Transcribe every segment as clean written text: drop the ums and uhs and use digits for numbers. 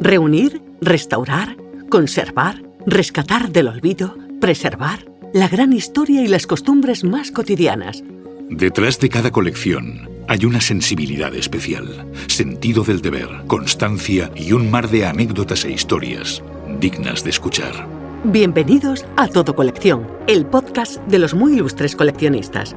Reunir, restaurar, conservar, rescatar del olvido, preservar la gran historia y las costumbres más cotidianas. Detrás de cada colección hay una sensibilidad especial, sentido del deber, constancia y un mar de anécdotas e historias dignas de escuchar. Bienvenidos a Todo Colección, el podcast de los muy ilustres coleccionistas.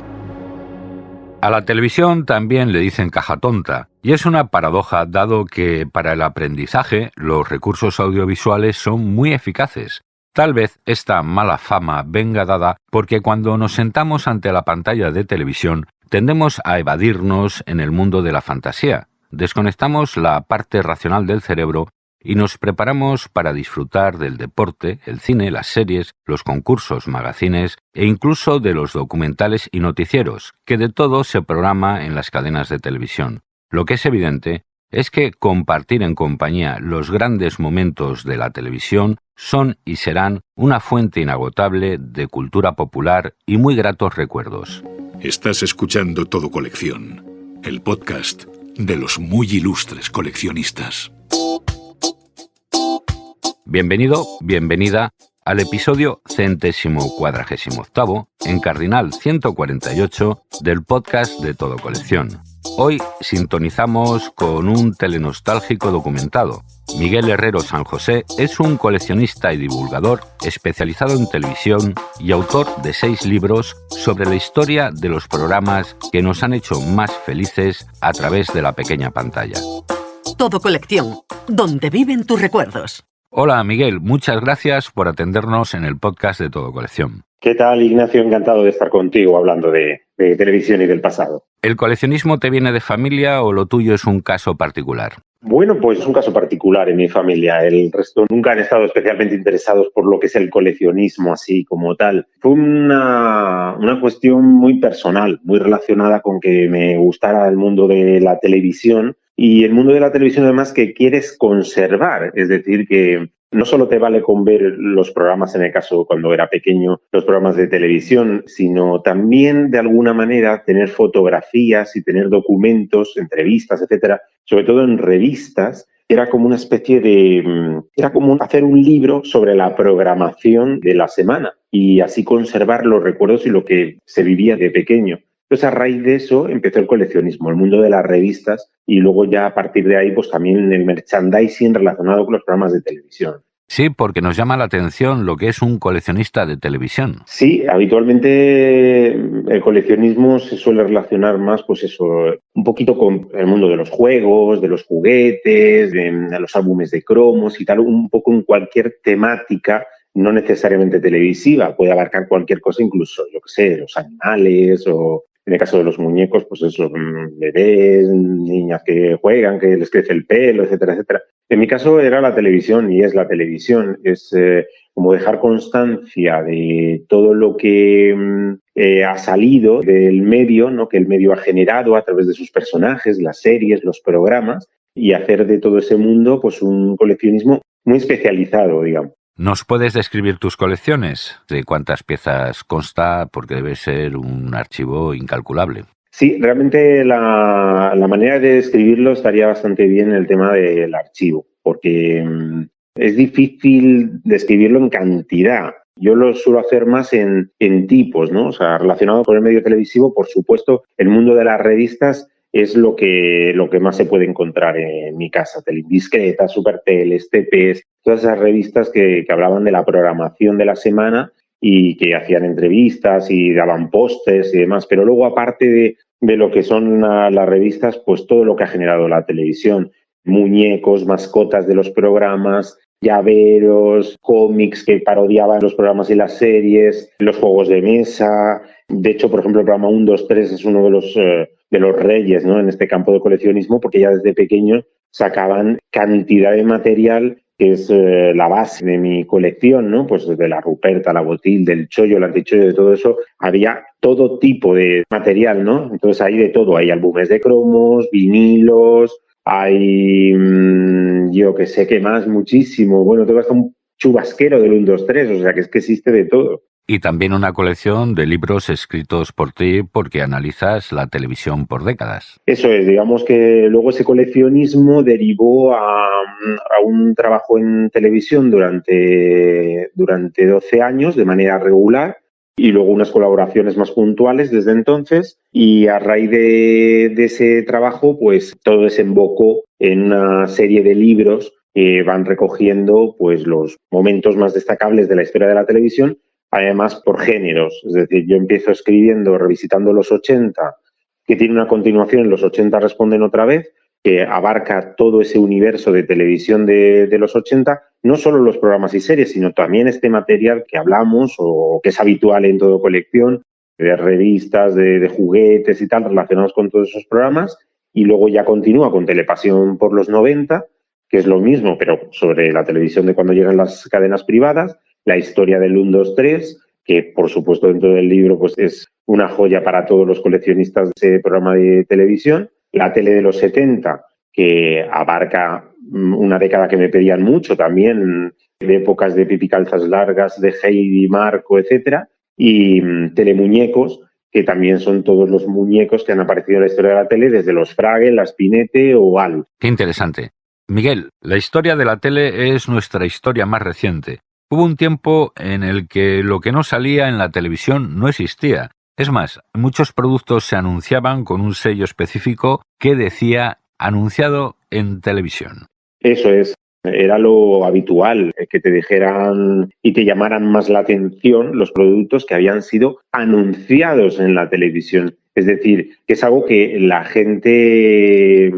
A la televisión también le dicen caja tonta, y es una paradoja dado que para el aprendizaje los recursos audiovisuales son muy eficaces. Tal vez esta mala fama venga dada porque cuando nos sentamos ante la pantalla de televisión tendemos a evadirnos en el mundo de la fantasía. Desconectamos la parte racional del cerebro y nos preparamos para disfrutar del deporte, el cine, las series, los concursos, magazines e incluso de los documentales y noticieros, que de todo se programa en las cadenas de televisión. Lo que es evidente es que compartir en compañía los grandes momentos de la televisión son y serán una fuente inagotable de cultura popular y muy gratos recuerdos. Estás escuchando Todo Colección, el podcast de los muy ilustres coleccionistas. Bienvenido, bienvenida al episodio 148, en Cardinal 148 del podcast de Todo Colección. Hoy sintonizamos con un telenostálgico documentado. Miguel Herrero San José es un coleccionista y divulgador especializado en televisión y autor de 6 libros sobre la historia de los programas que nos han hecho más felices a través de la pequeña pantalla. Todo Colección, donde viven tus recuerdos. Hola Miguel, muchas gracias por atendernos en el podcast de Todo Colección. ¿Qué tal, Ignacio? Encantado de estar contigo hablando de televisión y del pasado. ¿El coleccionismo te viene de familia o lo tuyo es un caso particular? Bueno, pues es un caso particular en mi familia. El resto nunca han estado especialmente interesados por lo que es el coleccionismo así como tal. Fue una cuestión muy personal, muy relacionada con que me gustara el mundo de la televisión. Y el mundo de la televisión, además, que quieres conservar. Es decir, que no solo te vale con ver los programas, en el caso cuando era pequeño, los programas de televisión, sino también, de alguna manera, tener fotografías y tener documentos, entrevistas, etcétera, sobre todo en revistas. Era como una especie de... Era como hacer un libro sobre la programación de la semana y así conservar los recuerdos y lo que se vivía de pequeño. Entonces, a raíz de eso empezó el coleccionismo, el mundo de las revistas y luego ya a partir de ahí pues también el merchandising relacionado con los programas de televisión. Sí, porque nos llama la atención lo que es un coleccionista de televisión. Sí, habitualmente el coleccionismo se suele relacionar más, pues eso, un poquito con el mundo de los juegos, de los juguetes, de los álbumes de cromos y tal, un poco en cualquier temática, no necesariamente televisiva, puede abarcar cualquier cosa, incluso, yo qué sé, los animales o... En el caso de los muñecos, pues eso, bebés, niñas que juegan, que les crece el pelo, etcétera, etcétera. En mi caso era la televisión y es la televisión. Es como dejar constancia de todo lo que ha salido del medio, ¿no? Que el medio ha generado a través de sus personajes, las series, los programas, y hacer de todo ese mundo pues un coleccionismo muy especializado, digamos. ¿Nos puedes describir tus colecciones? ¿De cuántas piezas consta? Porque debe ser un archivo incalculable. Sí, realmente la manera de describirlo estaría bastante bien el tema del archivo, porque es difícil describirlo en cantidad. Yo lo suelo hacer más en tipos, ¿no? O sea, relacionado con el medio televisivo, por supuesto, el mundo de las revistas es lo que más se puede encontrar en mi casa. Teleindiscretas, Superteles, TPs, todas esas revistas que hablaban de la programación de la semana y que hacían entrevistas y daban pósters y demás. Pero luego, aparte de lo que son las revistas, pues todo lo que ha generado la televisión. Muñecos, mascotas de los programas, llaveros, cómics que parodiaban los programas y las series, los juegos de mesa. De hecho, por ejemplo, el programa 1, 2, 3 es uno de los reyes, ¿no? En este campo de coleccionismo, porque ya desde pequeño sacaban cantidad de material que es la base de mi colección, ¿no? Pues desde la Ruperta, la Botil, del chollo, el antichollo, de todo eso, había todo tipo de material, ¿no? Entonces hay de todo, hay álbumes de cromos, vinilos, hay, yo que sé qué más, muchísimo. Bueno, tengo hasta un chubasquero del 1, 2, 3, o sea que es que existe de todo. Y también una colección de libros escritos por ti porque analizas la televisión por décadas. Eso es, digamos que luego ese coleccionismo derivó a un trabajo en televisión durante 12 años de manera regular y luego unas colaboraciones más puntuales desde entonces, y a raíz de ese trabajo pues todo desembocó en una serie de libros que van recogiendo pues los momentos más destacables de la historia de la televisión, además por géneros. Es decir, yo empiezo escribiendo, revisitando los 80, que tiene una continuación, Los 80 responden otra vez, que abarca todo ese universo de televisión de los 80, no solo los programas y series, sino también este material que hablamos o que es habitual en todo colección, de revistas, de juguetes y tal, relacionados con todos esos programas, y luego ya continúa con Telepasión por los 90, que es lo mismo, pero sobre la televisión de cuando llegan las cadenas privadas, la historia del 1, 2, 3, que por supuesto dentro del libro pues es una joya para todos los coleccionistas de ese programa de televisión, la tele de los 70, que abarca una década que me pedían mucho también, de épocas de Pipi Calzas Largas, de Heidi, Marco, etcétera, y Telemuñecos, que también son todos los muñecos que han aparecido en la historia de la tele, desde los Fraggle, la Spinette o Alf. Qué interesante. Miguel, la historia de la tele es nuestra historia más reciente. Hubo un tiempo en el que lo que no salía en la televisión no existía. Es más, muchos productos se anunciaban con un sello específico que decía anunciado en televisión. Eso es, era lo habitual, que te dijeran y te llamaran más la atención los productos que habían sido anunciados en la televisión. Es decir, que es algo que la gente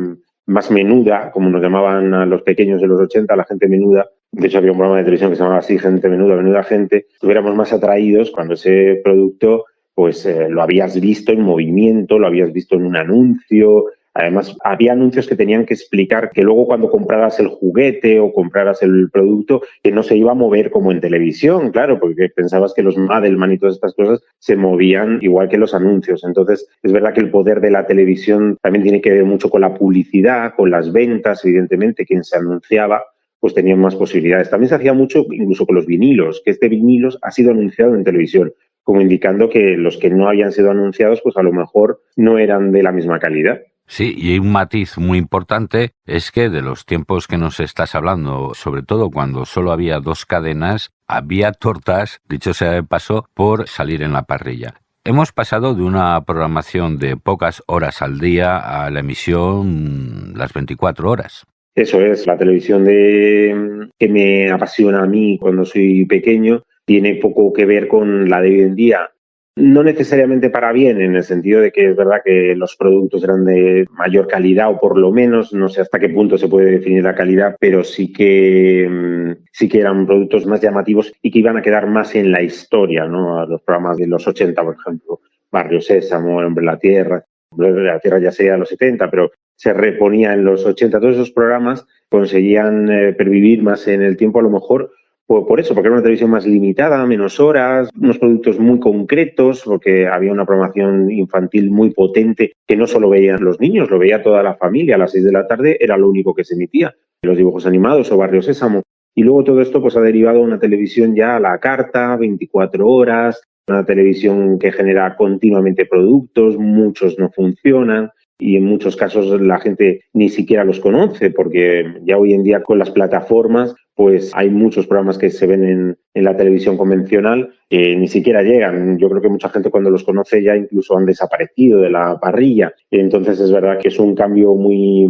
más menuda, como nos llamaban a los pequeños de los 80, la gente menuda, de hecho había un programa de televisión que se llamaba así, Gente Menuda, Menuda Gente, estuviéramos más atraídos cuando ese producto pues lo habías visto en movimiento, lo habías visto en un anuncio. Además, había anuncios que tenían que explicar que luego cuando compraras el juguete o compraras el producto, que no se iba a mover como en televisión, claro, porque pensabas que los Madelman y todas estas cosas se movían igual que los anuncios. Entonces, es verdad que el poder de la televisión también tiene que ver mucho con la publicidad, con las ventas, evidentemente, quien se anunciaba pues tenían más posibilidades. También se hacía mucho incluso con los vinilos, que este vinilos ha sido anunciado en televisión, como indicando que los que no habían sido anunciados pues a lo mejor no eran de la misma calidad. Sí, y un matiz muy importante es que de los tiempos que nos estás hablando, sobre todo cuando solo había 2 cadenas, había tortas, dicho sea de paso, por salir en la parrilla. Hemos pasado de una programación de pocas horas al día a la emisión las 24 horas. Eso es, la televisión que me apasiona a mí cuando soy pequeño tiene poco que ver con la de hoy en día. No necesariamente para bien, en el sentido de que es verdad que los productos eran de mayor calidad, o por lo menos, no sé hasta qué punto se puede definir la calidad, pero sí que eran productos más llamativos y que iban a quedar más en la historia, ¿no? A los programas de los 80, por ejemplo, Barrio Sésamo, El Hombre de la Tierra. El Hombre de la Tierra ya sería de los 70, pero se reponía en los 80. Todos esos programas conseguían pervivir más en el tiempo, a lo mejor por eso, porque era una televisión más limitada, menos horas, unos productos muy concretos, porque había una programación infantil muy potente que no solo veían los niños, lo veía toda la familia. A las 6 de la tarde era lo único que se emitía, los dibujos animados o Barrio Sésamo. Y luego todo esto pues ha derivado a una televisión ya a la carta, 24 horas, una televisión que genera continuamente productos, muchos no funcionan y en muchos casos la gente ni siquiera los conoce, porque ya hoy en día con las plataformas pues hay muchos programas que se ven en la televisión convencional que ni siquiera llegan. Yo creo que mucha gente cuando los conoce ya incluso han desaparecido de la parrilla. Entonces es verdad que es un cambio muy,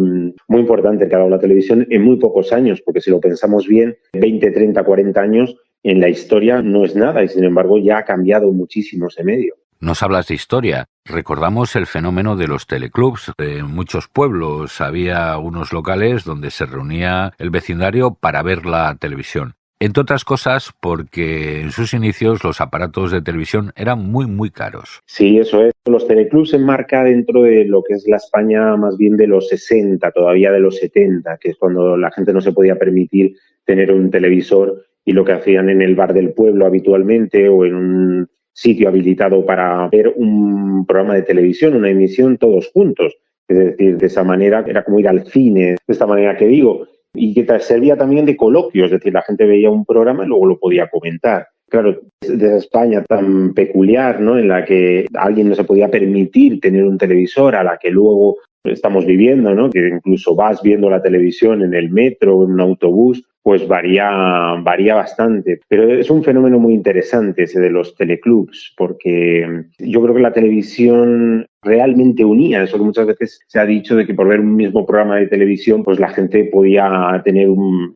muy importante que ha dado la televisión en muy pocos años, porque si lo pensamos bien, 20, 30, 40 años en la historia no es nada y sin embargo ya ha cambiado muchísimo ese medio. Nos hablas de historia. Recordamos el fenómeno de los teleclubs. En muchos pueblos había unos locales donde se reunía el vecindario para ver la televisión. Entre otras cosas porque en sus inicios los aparatos de televisión eran muy, muy caros. Sí, eso es. Los teleclubs se enmarca dentro de lo que es la España más bien de los 60, todavía de los 70, que es cuando la gente no se podía permitir tener un televisor y lo que hacían en el bar del pueblo habitualmente o en un sitio habilitado para ver un programa de televisión, una emisión todos juntos. Es decir, de esa manera era como ir al cine, de esta manera que digo, y que servía también de coloquio, es decir, la gente veía un programa y luego lo podía comentar. Claro, de España tan peculiar, ¿no? En la que alguien no se podía permitir tener un televisor, a la que luego estamos viviendo, ¿no? Que incluso vas viendo la televisión en el metro o en un autobús, pues varía bastante. Pero es un fenómeno muy interesante ese de los teleclubs, porque yo creo que la televisión realmente unía, eso que muchas veces se ha dicho de que por ver un mismo programa de televisión, pues la gente podía tener un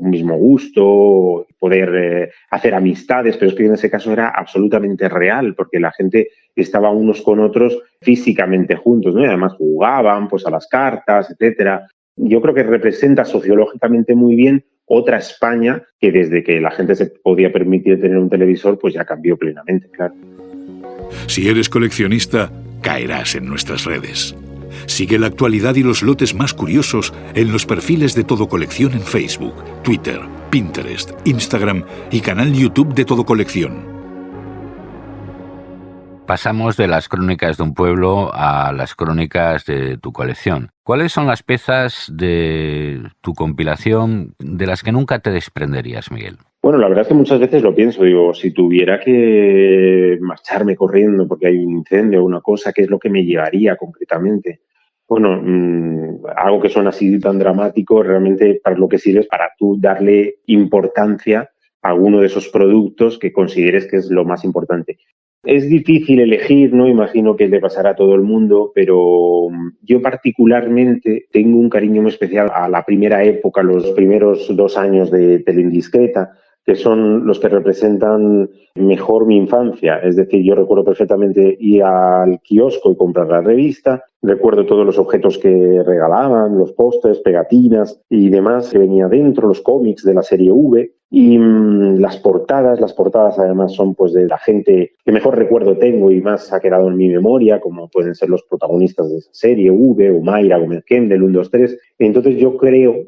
mismo gusto, poder hacer amistades, pero es que en ese caso era absolutamente real, porque la gente estaba unos con otros físicamente juntos, ¿no? Y además jugaban pues a las cartas, etcétera. Yo creo que representa sociológicamente muy bien otra España que desde que la gente se podía permitir tener un televisor, pues ya cambió plenamente, claro. Si eres coleccionista, caerás en nuestras redes. Sigue la actualidad y los lotes más curiosos en los perfiles de Todo Colección en Facebook, Twitter, Pinterest, Instagram y canal YouTube de Todo Colección. Pasamos de las crónicas de un pueblo a las crónicas de tu colección. ¿Cuáles son las piezas de tu compilación de las que nunca te desprenderías, Miguel? Bueno, la verdad es que muchas veces lo pienso, digo, si tuviera que marcharme corriendo porque hay un incendio o una cosa, ¿qué es lo que me llevaría concretamente? Bueno, algo que suena así tan dramático, realmente para lo que sirve es para tú darle importancia a alguno de esos productos que consideres que es lo más importante. Es difícil elegir, ¿no? Imagino que le pasará a todo el mundo, pero yo particularmente tengo un cariño muy especial a la primera época, los primeros 2 años de Teleindiscreta, que son los que representan mejor mi infancia. Es decir, yo recuerdo perfectamente ir al kiosco y comprar la revista, recuerdo todos los objetos que regalaban, los pósters, pegatinas y demás que venía dentro, los cómics de la serie V. Y las portadas además son pues de la gente que mejor recuerdo tengo y más ha quedado en mi memoria, como pueden ser los protagonistas de esa serie, V, o Mayra, Gómez Kendall, 1, 2, 3. Entonces yo creo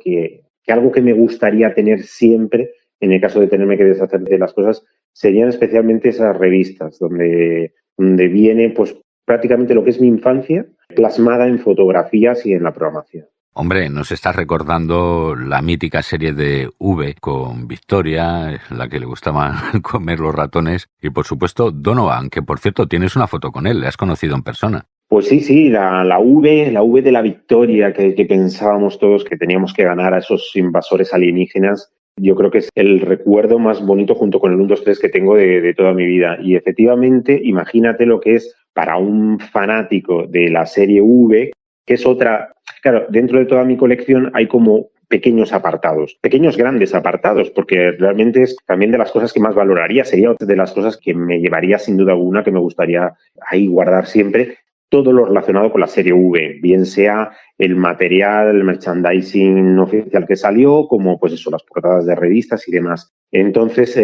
que algo que me gustaría tener siempre, en el caso de tenerme que deshacer de las cosas, serían especialmente esas revistas, donde viene pues prácticamente lo que es mi infancia plasmada en fotografías y en la programación. Hombre, nos estás recordando la mítica serie de V con Victoria, la que le gustaba comer los ratones, y por supuesto Donovan, que por cierto tienes una foto con él, le has conocido en persona. Pues sí, la V de la Victoria que pensábamos todos que teníamos que ganar a esos invasores alienígenas, yo creo que es el recuerdo más bonito junto con el 1, 2, 3 que tengo de toda mi vida. Y efectivamente, imagínate lo que es para un fanático de la serie V, que es otra. Claro, dentro de toda mi colección hay como pequeños apartados, pequeños grandes apartados, porque realmente es también de las cosas que más valoraría, sería de las cosas que me llevaría sin duda alguna, que me gustaría ahí guardar siempre, todo lo relacionado con la serie V, bien sea el material, el merchandising oficial que salió, como pues eso, las portadas de revistas y demás. Entonces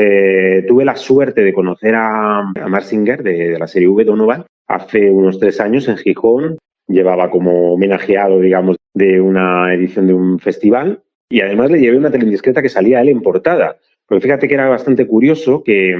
tuve la suerte de conocer a Mark Singer de la serie V, Donovan, hace unos 3 años en Gijón. Llevaba como homenajeado, digamos, de una edición de un festival y además le llevé una Teleindiscreta que salía él en portada. Porque fíjate que era bastante curioso que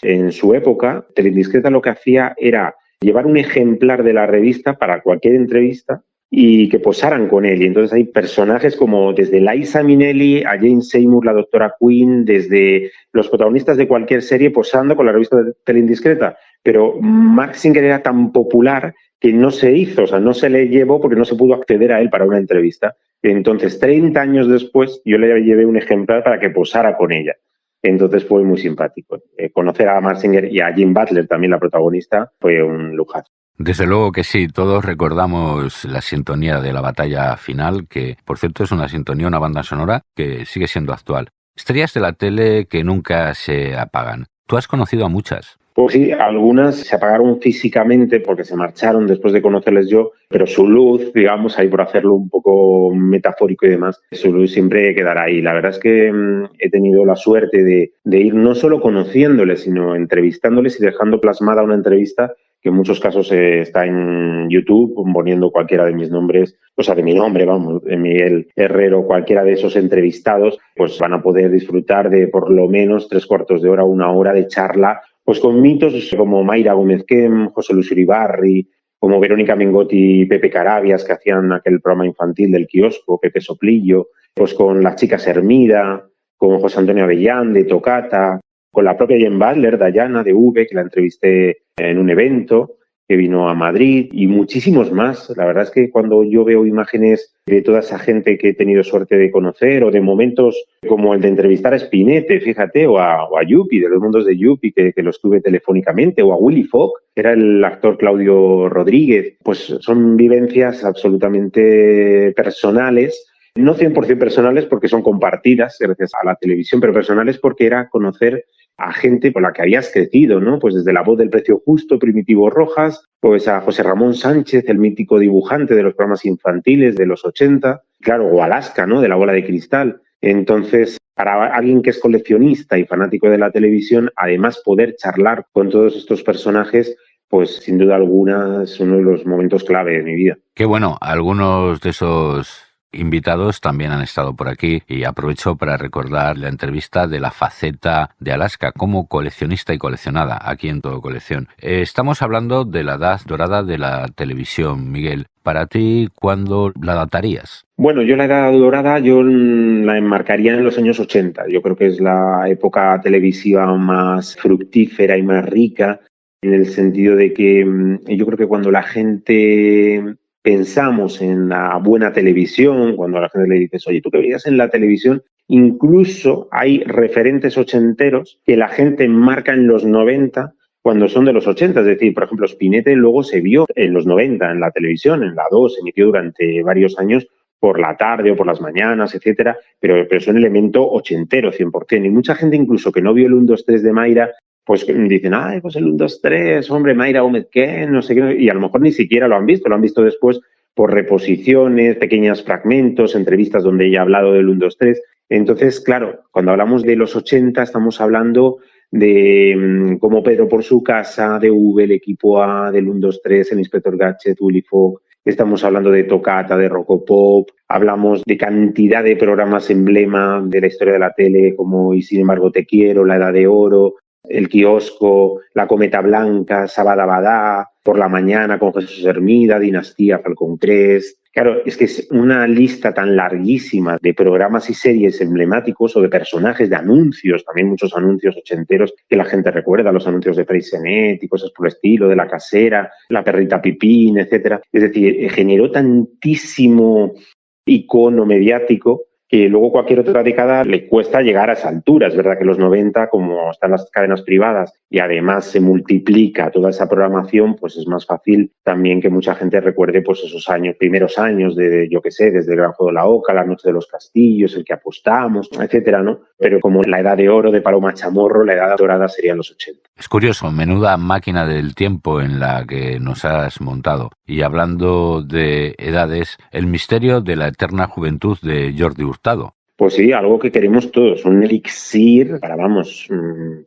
en su época Teleindiscreta lo que hacía era llevar un ejemplar de la revista para cualquier entrevista y que posaran con él. Y entonces hay personajes como desde Liza Minnelli a Jane Seymour, la doctora Quinn, desde los protagonistas de cualquier serie posando con la revista de Teleindiscreta. Pero Mark Singer era tan popular que no se hizo, o sea, no se le llevó porque no se pudo acceder a él para una entrevista. Entonces, 30 años después, yo le llevé un ejemplar para que posara con ella. Entonces fue muy simpático. Conocer a Mark Singer y a Jim Butler, también la protagonista, fue un lujazo. Desde luego que sí, todos recordamos la sintonía de la batalla final, que por cierto es una sintonía, una banda sonora que sigue siendo actual. Estrellas de la tele que nunca se apagan. Tú has conocido a muchas. Pues sí, algunas se apagaron físicamente porque se marcharon después de conocerles yo, pero su luz, digamos, ahí por hacerlo un poco metafórico y demás, su luz siempre quedará ahí. La verdad es que he tenido la suerte de ir no solo conociéndoles, sino entrevistándoles y dejando plasmada una entrevista que en muchos casos está en YouTube, poniendo cualquiera de mis nombres, o sea, de mi nombre, vamos, de Miguel Herrero, cualquiera de esos entrevistados, pues van a poder disfrutar de por lo menos 3/4 de hora, 1 hora de charla, pues con mitos como Mayra Gómez Kem, José Luis Uribarri, como Verónica Mengotti y Pepe Carabias, que hacían aquel programa infantil del kiosco, Pepe Soplillo, pues con las chicas Hermida, con José Antonio Avellán de Tocata, con la propia Jen Butler, Dayana de V, que la entrevisté en un evento, que vino a Madrid, y muchísimos más. La verdad es que cuando yo veo imágenes de toda esa gente que he tenido suerte de conocer, o de momentos como el de entrevistar a Spinette, fíjate, o a Yuppie, de los mundos de Yuppie, que los tuve telefónicamente, o a Willy Fogg, que era el actor Claudio Rodríguez, pues son vivencias absolutamente personales. No 100% personales porque son compartidas gracias a la televisión, pero personales porque era conocer a gente con la que habías crecido, ¿no? Pues desde La voz del precio justo, Primitivo Rojas, pues a José Ramón Sánchez, el mítico dibujante de los programas infantiles de los 80, claro, o Alaska, ¿no? De La bola de cristal. Entonces, para alguien que es coleccionista y fanático de la televisión, además poder charlar con todos estos personajes, pues sin duda alguna es uno de los momentos clave de mi vida. Qué bueno, algunos de esos invitados también han estado por aquí y aprovecho para recordar la entrevista de la faceta de Alaska como coleccionista y coleccionada aquí en Todo Colección. Estamos hablando de la edad dorada de la televisión, Miguel. Para ti, ¿cuándo la datarías? Bueno, yo la edad dorada yo la enmarcaría en los años 80. Yo creo que es la época televisiva más fructífera y más rica, en el sentido de que yo creo que cuando la gente pensamos en la buena televisión, cuando a la gente le dices, oye, ¿tú qué veías en la televisión? Incluso hay referentes ochenteros que la gente marca en los 90 cuando son de los 80. Es decir, por ejemplo, Spinette luego se vio en los 90 en la televisión, en la 2, se emitió durante varios años por la tarde o por las mañanas, etcétera, pero es un elemento ochentero, 100%. Y mucha gente incluso que no vio el 1, 2, 3 de Mayra, pues dicen, ay, pues el 1, 2, 3, hombre, Mayra Gómez, ¿qué? No sé qué. Y a lo mejor ni siquiera lo han visto después por reposiciones, pequeños fragmentos, entrevistas donde ella ha hablado del 1, 2, 3. Entonces, claro, cuando hablamos de los 80, estamos hablando de como Pedro por su casa, de V, el equipo A, del 1, 2, 3, el inspector Gadget, Willy Fogg. Estamos hablando de Toccata, de Rocopop, hablamos de cantidad de programas emblema de la historia de la tele, como Y sin embargo te quiero, La edad de oro, El kiosco, La cometa blanca, Sabadabadá, Por la mañana con Jesús Hermida, Dinastía, Falcon Crest. Claro, es que es una lista tan larguísima de programas y series emblemáticos o de personajes, de anuncios, también muchos anuncios ochenteros que la gente recuerda, los anuncios de Freixenet y cosas por el estilo, de La Casera, La perrita Pipín, etcétera. Es decir, generó tantísimo icono mediático que luego cualquier otra década le cuesta llegar a esa altura. Es verdad que los 90, como están las cadenas privadas y además se multiplica toda esa programación, pues es más fácil también que mucha gente recuerde pues esos años, primeros años de, yo qué sé, desde El Gran Juego de la Oca, La noche de los castillos, El que apostamos, etcétera, ¿no? Pero como la edad de oro de Paloma Chamorro, la edad dorada serían los 80. Es curioso, menuda máquina del tiempo en la que nos has montado. Y hablando de edades, el misterio de la eterna juventud de Jordi Hurtado. Pues sí, algo que queremos todos, un elixir para,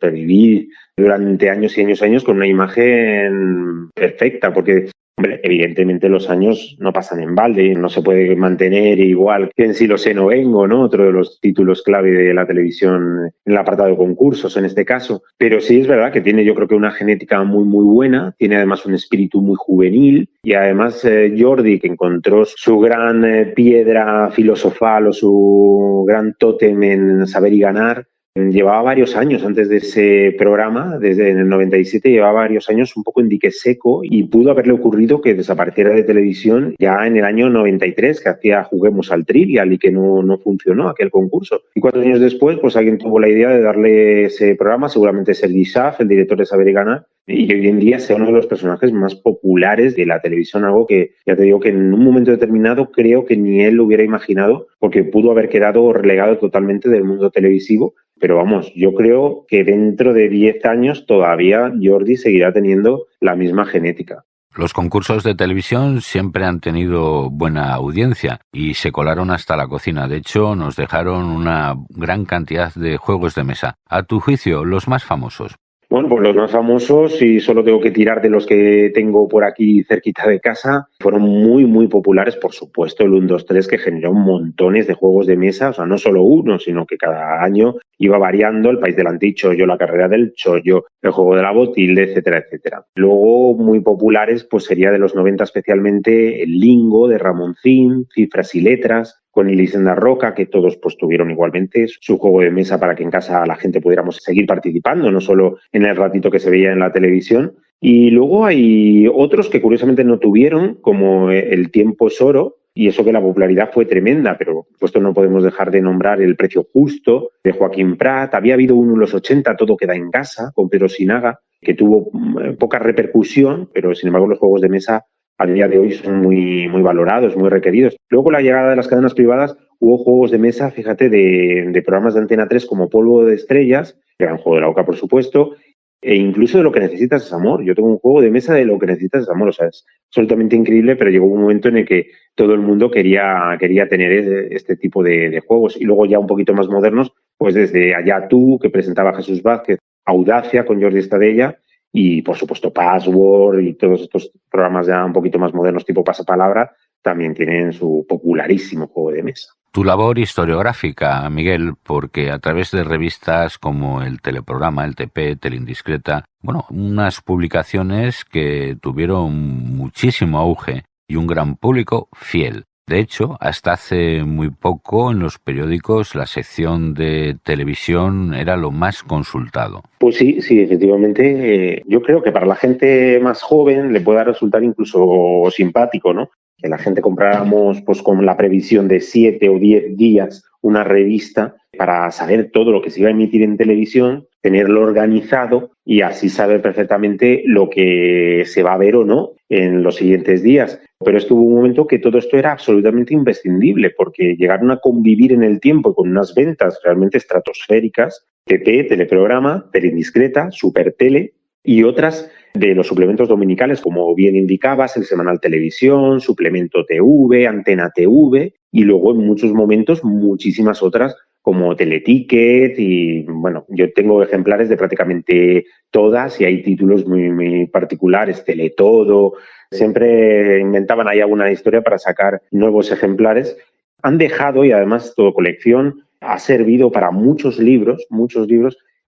revivir durante años y años y años con una imagen perfecta, porque hombre, evidentemente los años no pasan en balde, no se puede mantener igual que en Si lo sé no vengo, ¿no? Otro de los títulos clave de la televisión en el apartado de concursos en este caso. Pero sí es verdad que tiene, yo creo que una genética muy, muy buena, tiene además un espíritu muy juvenil y además Jordi, que encontró su gran piedra filosofal o su gran tótem en Saber y Ganar, llevaba varios años antes de ese programa, desde en el 97, llevaba varios años un poco en dique seco y pudo haberle ocurrido que desapareciera de televisión ya en el año 93, que hacía Juguemos al Trivial y que no funcionó aquel concurso. Y 4 años después, pues alguien tuvo la idea de darle ese programa, seguramente Sergi Saf, el director de Saber y Ganar, y hoy en día sea uno de los personajes más populares de la televisión, algo que ya te digo que en un momento determinado creo que ni él lo hubiera imaginado, porque pudo haber quedado relegado totalmente del mundo televisivo. Pero vamos, yo creo que dentro de 10 años todavía Jordi seguirá teniendo la misma genética. Los concursos de televisión siempre han tenido buena audiencia y se colaron hasta la cocina. De hecho, nos dejaron una gran cantidad de juegos de mesa. A tu juicio, los más famosos. Bueno, pues los más famosos, y solo tengo que tirar de los que tengo por aquí cerquita de casa, fueron muy, muy populares, por supuesto, el 1, 2, 3, que generó montones de juegos de mesa, o sea, no solo uno, sino que cada año iba variando, El País del Antichollo, La Carrera del Chollo, El Juego de la Botilde, etcétera, etcétera. Luego, muy populares, pues sería de los 90 especialmente El Lingo, de Ramoncín, Cifras y Letras, con Elisenda Roca, que todos pues tuvieron igualmente su juego de mesa para que en casa la gente pudiéramos seguir participando, no solo en el ratito que se veía en la televisión. Y luego hay otros que curiosamente no tuvieron, como El tiempo es oro, y eso que la popularidad fue tremenda, pero por supuesto no podemos dejar de nombrar El precio justo, de Joaquín Prat. Había habido uno en los 80, Todo queda en casa, con Pedro Sinaga, que tuvo poca repercusión, pero sin embargo los juegos de mesa a día de hoy son muy, muy valorados, muy requeridos. Luego, con la llegada de las cadenas privadas, hubo juegos de mesa, fíjate, de programas de Antena 3 como Polvo de Estrellas, que era un juego de la OCA, por supuesto, e incluso de Lo que necesitas es amor. Yo tengo un juego de mesa de Lo que necesitas es amor. O sea, es absolutamente increíble, pero llegó un momento en el que todo el mundo quería tener este tipo de juegos. Y luego ya un poquito más modernos, pues desde Allá tú, que presentaba Jesús Vázquez, Audacia con Jordi Estadella, y, por supuesto, Password y todos estos programas ya un poquito más modernos tipo Pasapalabra también tienen su popularísimo juego de mesa. Tu labor historiográfica, Miguel, porque a través de revistas como el Teleprograma, el TP, Teleindiscreta, unas publicaciones que tuvieron muchísimo auge y un gran público fiel. De hecho, hasta hace muy poco en los periódicos la sección de televisión era lo más consultado. Pues sí, efectivamente. Yo creo que para la gente más joven le pueda resultar incluso simpático, ¿no? Que la gente compráramos pues con la previsión de 7 o 10 días una revista para saber todo lo que se iba a emitir en televisión, tenerlo organizado y así saber perfectamente lo que se va a ver o no en los siguientes días. Pero es que hubo un momento que todo esto era absolutamente imprescindible, porque llegaron a convivir en el tiempo con unas ventas realmente estratosféricas, TP, Teleprograma, Teleindiscreta, Supertele y otras de los suplementos dominicales, como bien indicabas, el Semanal Televisión, Suplemento TV, Antena TV y luego en muchos momentos muchísimas otras como Teleticket y, yo tengo ejemplares de prácticamente todas y hay títulos muy, muy particulares, Teletodo. Siempre inventaban ahí alguna historia para sacar nuevos ejemplares. Han dejado, y además Todo Colección ha servido para muchos libros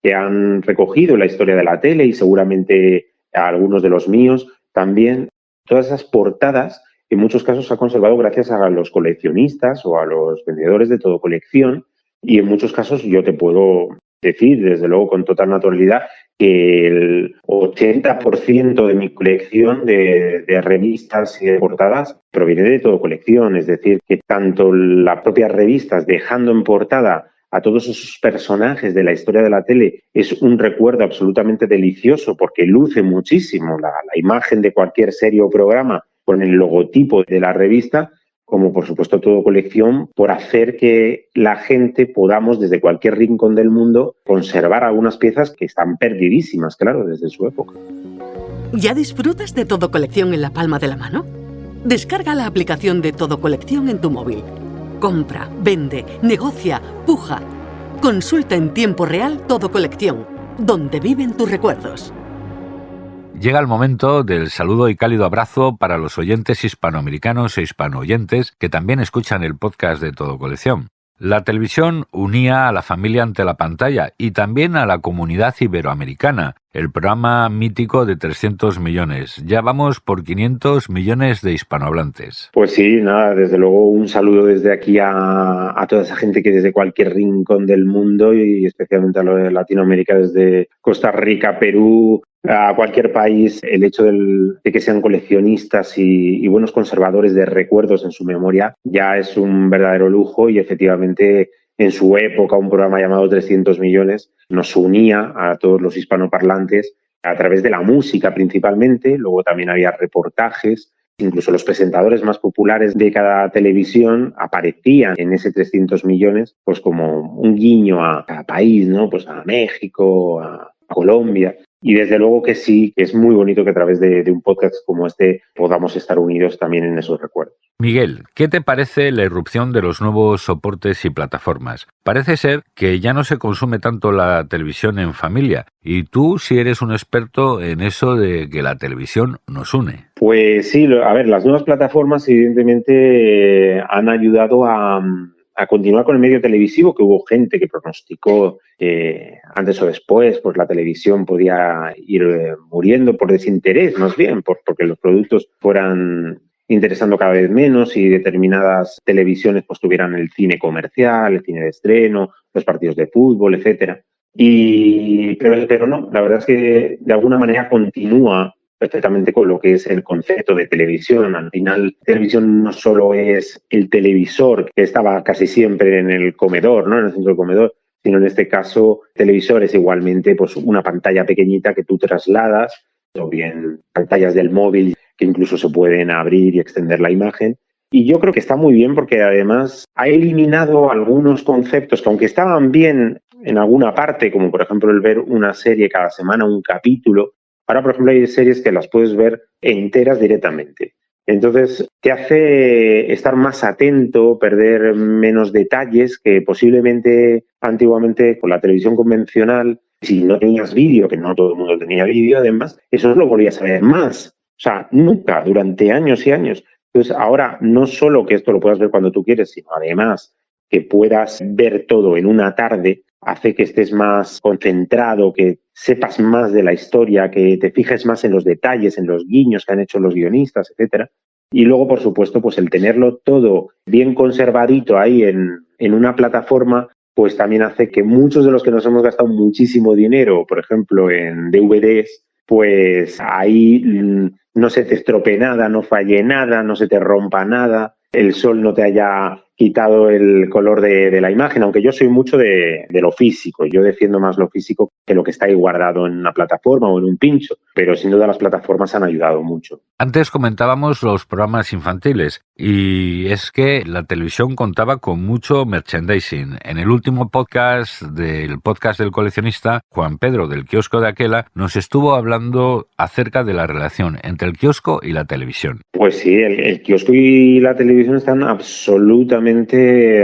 que han recogido la historia de la tele y seguramente algunos de los míos también. Todas esas portadas en muchos casos se han conservado gracias a los coleccionistas o a los vendedores de Todo Colección y en muchos casos yo te puedo decir, desde luego con total naturalidad, que el 80% de mi colección de revistas y de portadas proviene de Todo Colección. Es decir, que tanto las propias revistas, dejando en portada a todos esos personajes de la historia de la tele, es un recuerdo absolutamente delicioso porque luce muchísimo la imagen de cualquier serie o programa con el logotipo de la revista, como por supuesto Todo Colección, por hacer que la gente podamos desde cualquier rincón del mundo conservar algunas piezas que están perdidísimas, claro, desde su época. ¿Ya disfrutas de Todo Colección en la palma de la mano? Descarga la aplicación de Todo Colección en tu móvil. Compra, vende, negocia, puja. Consulta en tiempo real Todo Colección, donde viven tus recuerdos. Llega el momento del saludo y cálido abrazo para los oyentes hispanoamericanos e hispano-oyentes que también escuchan el podcast de Todo Colección. La televisión unía a la familia ante la pantalla y también a la comunidad iberoamericana. El programa mítico de 300 millones. Ya vamos por 500 millones de hispanohablantes. Pues sí, nada, desde luego un saludo desde aquí a toda esa gente que desde cualquier rincón del mundo y especialmente a lo de Latinoamérica, desde Costa Rica, Perú, a cualquier país, el hecho de que sean coleccionistas y buenos conservadores de recuerdos en su memoria ya es un verdadero lujo y efectivamente en su época un programa llamado 300 millones nos unía a todos los hispanoparlantes a través de la música principalmente, luego también había reportajes, incluso los presentadores más populares de cada televisión aparecían en ese 300 millones pues como un guiño a cada país, ¿no? Pues a México, a Colombia. Y desde luego que sí, que es muy bonito que a través de un podcast como este podamos estar unidos también en esos recuerdos. Miguel, ¿qué te parece la irrupción de los nuevos soportes y plataformas? Parece ser que ya no se consume tanto la televisión en familia y tú sí eres un experto en eso de que la televisión nos une. Pues sí, a ver, las nuevas plataformas evidentemente han ayudado a continuar con el medio televisivo, que hubo gente que pronosticó que antes o después pues la televisión podía ir muriendo por desinterés, más bien, porque los productos fueran interesando cada vez menos y determinadas televisiones pues tuvieran el cine comercial, el cine de estreno, los partidos de fútbol, etcétera. Pero no, la verdad es que de alguna manera continúa perfectamente con lo que es el concepto de televisión. Al final, televisión no solo es el televisor que estaba casi siempre en el comedor, ¿no? En el centro del comedor, sino en este caso, televisor es igualmente pues, una pantalla pequeñita que tú trasladas, o bien pantallas del móvil que incluso se pueden abrir y extender la imagen. Y yo creo que está muy bien porque además ha eliminado algunos conceptos que aunque estaban bien en alguna parte, como por ejemplo el ver una serie cada semana, un capítulo, ahora por ejemplo hay series que las puedes ver enteras directamente. Entonces te hace estar más atento, perder menos detalles que posiblemente antiguamente con la televisión convencional, si no tenías vídeo, que no todo el mundo tenía vídeo además, eso lo volvías a ver más. O sea, nunca, durante años y años. Entonces, ahora no solo que esto lo puedas ver cuando tú quieres, sino además que puedas ver todo en una tarde, hace que estés más concentrado, que sepas más de la historia, que te fijes más en los detalles, en los guiños que han hecho los guionistas, etcétera. Y luego, por supuesto, pues el tenerlo todo bien conservadito ahí en una plataforma, pues también hace que muchos de los que nos hemos gastado muchísimo dinero, por ejemplo, en DVDs, pues ahí no se te estropee nada, no falle nada, no se te rompa nada, el sol no te haya quitado el color de la imagen, aunque yo soy mucho de lo físico, yo defiendo más lo físico que lo que está ahí guardado en una plataforma o en un pincho, pero sin duda las plataformas han ayudado mucho. Antes comentábamos los programas infantiles y es que la televisión contaba con mucho merchandising. En el último podcast del coleccionista, Juan Pedro del Kiosco de Aquela nos estuvo hablando acerca de la relación entre el kiosco y la televisión. Pues sí, el kiosco y la televisión están absolutamente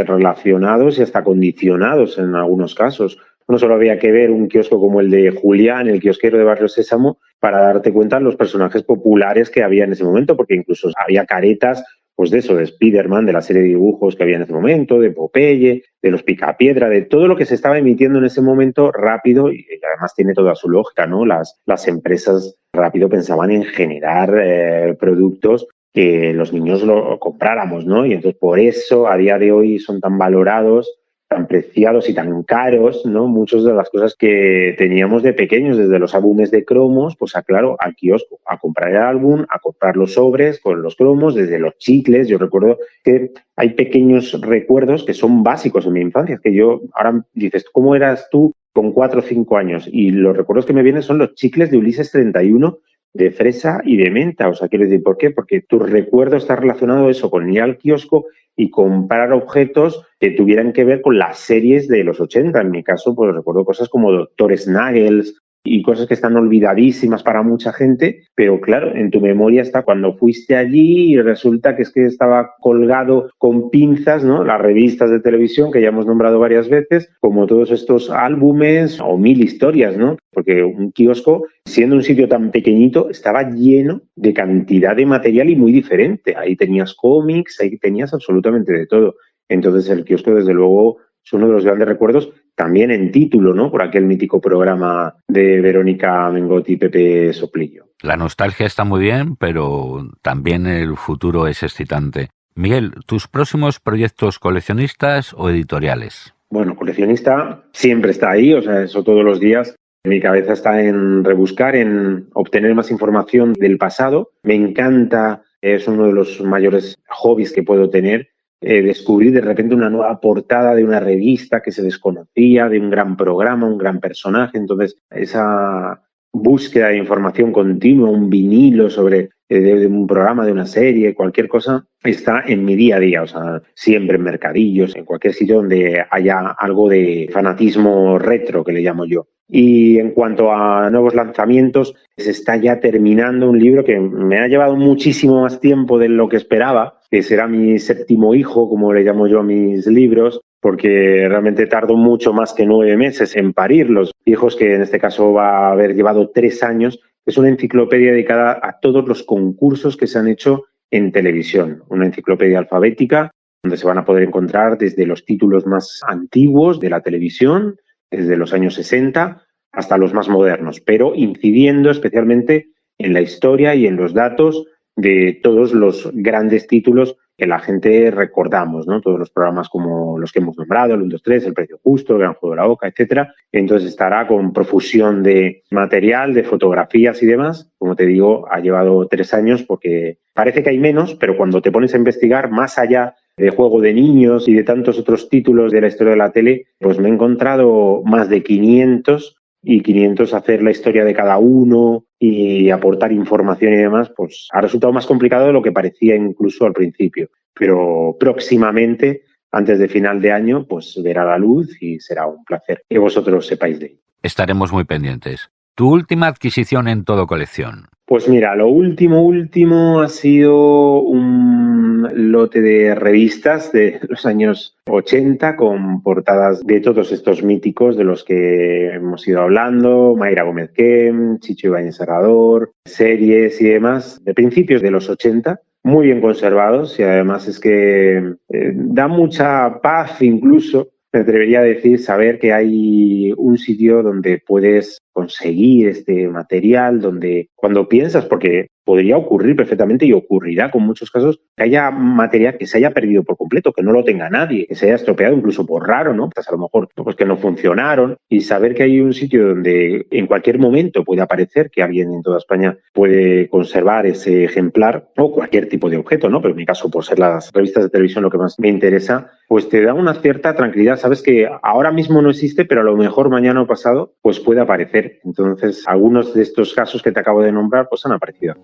relacionados y hasta condicionados en algunos casos. No solo había que ver un kiosco como el de Julián, el kiosquero de Barrio Sésamo, para darte cuenta de los personajes populares que había en ese momento, porque incluso había caretas, pues de eso, de Spiderman, de la serie de dibujos que había en ese momento, de Popeye, de los Picapiedra, de todo lo que se estaba emitiendo en ese momento rápido, y además tiene toda su lógica, ¿no? Las empresas rápido pensaban en generar productos que los niños lo compráramos, ¿no? Y entonces por eso a día de hoy son tan valorados, tan preciados y tan caros, ¿no? Muchas de las cosas que teníamos de pequeños, desde los álbumes de cromos, pues claro, al kiosco, a comprar el álbum, a comprar los sobres con los cromos, desde los chicles. Yo recuerdo que hay pequeños recuerdos que son básicos en mi infancia, que yo, ahora dices, ¿cómo eras tú con 4 o 5 años? Y los recuerdos que me vienen son los chicles de Ulises 31, de fresa y de menta. O sea, quiero decir, ¿por qué? Porque tu recuerdo está relacionado eso con ir al kiosco y comprar objetos que tuvieran que ver con las series de los 80. En mi caso, pues recuerdo cosas como Dr. Snuggles y cosas que están olvidadísimas para mucha gente, pero claro, en tu memoria está cuando fuiste allí y resulta que es que estaba colgado con pinzas, ¿no? Las revistas de televisión que ya hemos nombrado varias veces, como todos estos álbumes o 1000 historias, ¿no? Porque un kiosco, siendo un sitio tan pequeñito, estaba lleno de cantidad de material y muy diferente. Ahí tenías cómics, ahí tenías absolutamente de todo. Entonces el kiosco, desde luego, es uno de los grandes recuerdos, también en título, ¿no? Por aquel mítico programa de Verónica Mengotti y Pepe Soplillo. La nostalgia está muy bien, pero también el futuro es excitante. Miguel, ¿tus próximos proyectos coleccionistas o editoriales? Bueno, coleccionista siempre está ahí, o sea, eso todos los días. Mi cabeza está en rebuscar, en obtener más información del pasado. Me encanta, es uno de los mayores hobbies que puedo tener, descubrir de repente una nueva portada de una revista que se desconocía, de un gran programa, un gran personaje. Entonces, esa búsqueda de información continua, un vinilo sobre de un programa, de una serie, cualquier cosa, está en mi día a día. O sea, siempre en mercadillos, en cualquier sitio donde haya algo de fanatismo retro, que le llamo yo. Y en cuanto a nuevos lanzamientos, se está ya terminando un libro que me ha llevado muchísimo más tiempo de lo que esperaba, que será mi 7º hijo, como le llamo yo a mis libros, porque realmente tardo mucho más que 9 meses en parirlos. Hijos que en este caso va a haber llevado 3 años. Es una enciclopedia dedicada a todos los concursos que se han hecho en televisión. Una enciclopedia alfabética donde se van a poder encontrar desde los títulos más antiguos de la televisión, desde los años 60 hasta los más modernos, pero incidiendo especialmente en la historia y en los datos de todos los grandes títulos que la gente recordamos, ¿no? Todos los programas como los que hemos nombrado, el 1, 2, 3, El Precio Justo, El Gran Juego de la Oca, etcétera. Entonces estará con profusión de material, de fotografías y demás. Como te digo, ha llevado 3 años porque parece que hay menos, pero cuando te pones a investigar más allá de Juego de Niños y de tantos otros títulos de la historia de la tele, pues me he encontrado más de 500 y 500 hacer la historia de cada uno y aportar información y demás, pues ha resultado más complicado de lo que parecía incluso al principio. Pero próximamente, antes de final de año, pues verá la luz y será un placer que vosotros sepáis de ello. Estaremos muy pendientes. ¿Tu última adquisición en Todo Colección? Pues mira, lo último ha sido un lote de revistas de los años 80 con portadas de todos estos míticos de los que hemos ido hablando, Mayra Gómez Kem, Chicho Ibáñez Serrador, series y demás, de principios de los 80, muy bien conservados y además es que da mucha paz incluso. Me atrevería a decir, saber que hay un sitio donde puedes conseguir este material, donde cuando piensas, porque podría ocurrir perfectamente y ocurrirá con muchos casos, que haya material que se haya perdido por completo, que no lo tenga nadie, que se haya estropeado incluso por raro, ¿no? Pues a lo mejor pues que no funcionaron y saber que hay un sitio donde en cualquier momento puede aparecer, que alguien en toda España puede conservar ese ejemplar o cualquier tipo de objeto, ¿no? Pero en mi caso, por ser las revistas de televisión lo que más me interesa, pues te da una cierta tranquilidad. Sabes que ahora mismo no existe, pero a lo mejor mañana o pasado pues puede aparecer. Entonces, algunos de estos casos que te acabo de nombrar pues han aparecido.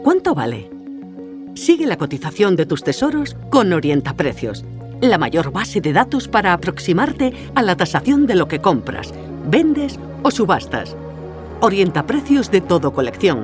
¿Cuánto vale? Sigue la cotización de tus tesoros con Orientaprecios, la mayor base de datos para aproximarte a la tasación de lo que compras, vendes o subastas. Orientaprecios de Todo Colección.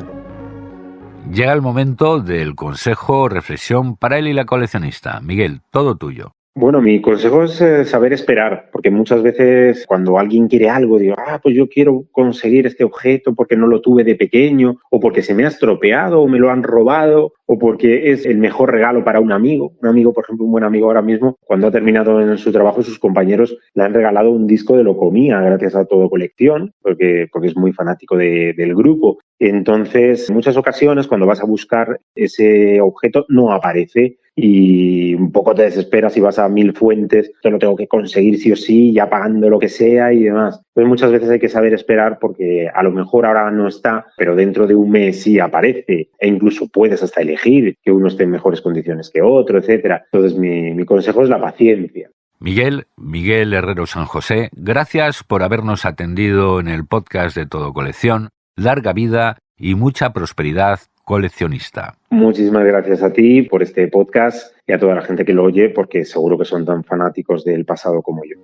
Llega el momento del consejo o reflexión para él y la coleccionista. Miguel, todo tuyo. Bueno, mi consejo es saber esperar, porque muchas veces cuando alguien quiere algo, digo, pues yo quiero conseguir este objeto porque no lo tuve de pequeño, o porque se me ha estropeado, o me lo han robado, o porque es el mejor regalo para un amigo. Un amigo, por ejemplo, un buen amigo ahora mismo, cuando ha terminado en su trabajo, sus compañeros le han regalado un disco de Locomía, gracias a Todo Colección, porque es muy fanático del grupo. Entonces, en muchas ocasiones, cuando vas a buscar ese objeto, no aparece y un poco te desesperas y vas a 1000 fuentes, yo lo tengo que conseguir sí o sí, ya pagando lo que sea y demás. Entonces, muchas veces hay que saber esperar porque a lo mejor ahora no está, pero dentro de un mes sí aparece e incluso puedes hasta elegir que uno esté en mejores condiciones que otro, etcétera. Entonces, mi consejo es la paciencia. Miguel Herrero San José, gracias por habernos atendido en el podcast de Todo Colección. Larga vida y mucha prosperidad coleccionista. Muchísimas gracias a ti por este podcast y a toda la gente que lo oye, porque seguro que son tan fanáticos del pasado como yo.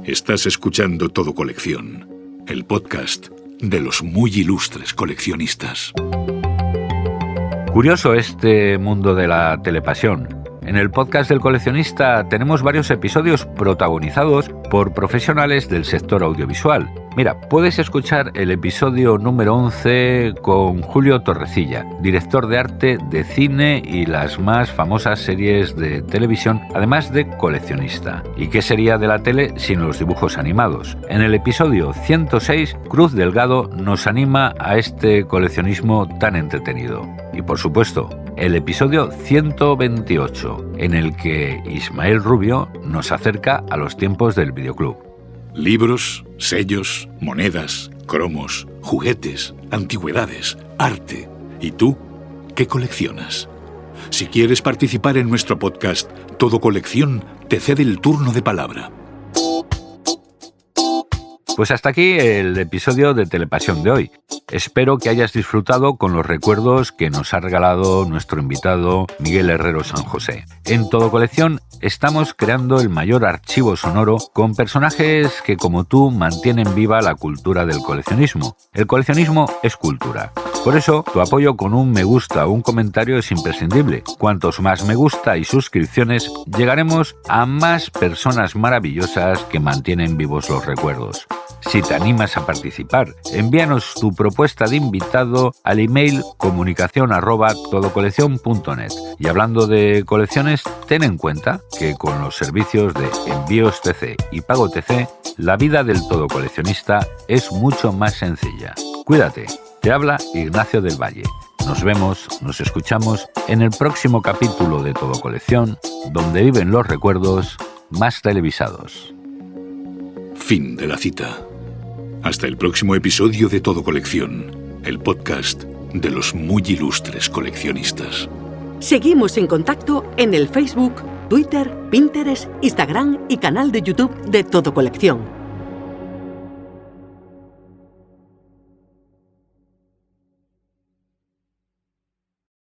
Estás escuchando Todo Colección, el podcast de los muy ilustres coleccionistas. Curioso este mundo de la telepasión. En el podcast del coleccionista tenemos varios episodios protagonizados por profesionales del sector audiovisual. Mira, puedes escuchar el episodio número 11 con Julio Torrecilla, director de arte de cine y las más famosas series de televisión, además de coleccionista. ¿Y qué sería de la tele sin los dibujos animados? En el episodio 106, Cruz Delgado nos anima a este coleccionismo tan entretenido. Y por supuesto, el episodio 128, en el que Ismael Rubio nos acerca a los tiempos del videoclub. Libros, sellos, monedas, cromos, juguetes, antigüedades, arte. ¿Y tú? ¿Qué coleccionas? Si quieres participar en nuestro podcast, Todo Colección te cede el turno de palabra. Pues hasta aquí el episodio de Telepasión de hoy. Espero que hayas disfrutado con los recuerdos que nos ha regalado nuestro invitado Miguel Herrero San José. En Todo Colección estamos creando el mayor archivo sonoro con personajes que, como tú, mantienen viva la cultura del coleccionismo. El coleccionismo es cultura. Por eso, tu apoyo con un me gusta o un comentario es imprescindible. Cuantos más me gusta y suscripciones, llegaremos a más personas maravillosas que mantienen vivos los recuerdos. Si te animas a participar, envíanos tu propuesta de invitado al email comunicación@todocoleccion.net. Y hablando de colecciones, ten en cuenta que con los servicios de envíos TC y pago TC, la vida del todo coleccionista es mucho más sencilla. Cuídate. Te habla Ignacio del Valle. Nos vemos, nos escuchamos en el próximo capítulo de Todo Colección, donde viven los recuerdos más televisados. Fin de la cita. Hasta el próximo episodio de Todo Colección, el podcast de los muy ilustres coleccionistas. Seguimos en contacto en el Facebook, Twitter, Pinterest, Instagram y canal de YouTube de Todo Colección.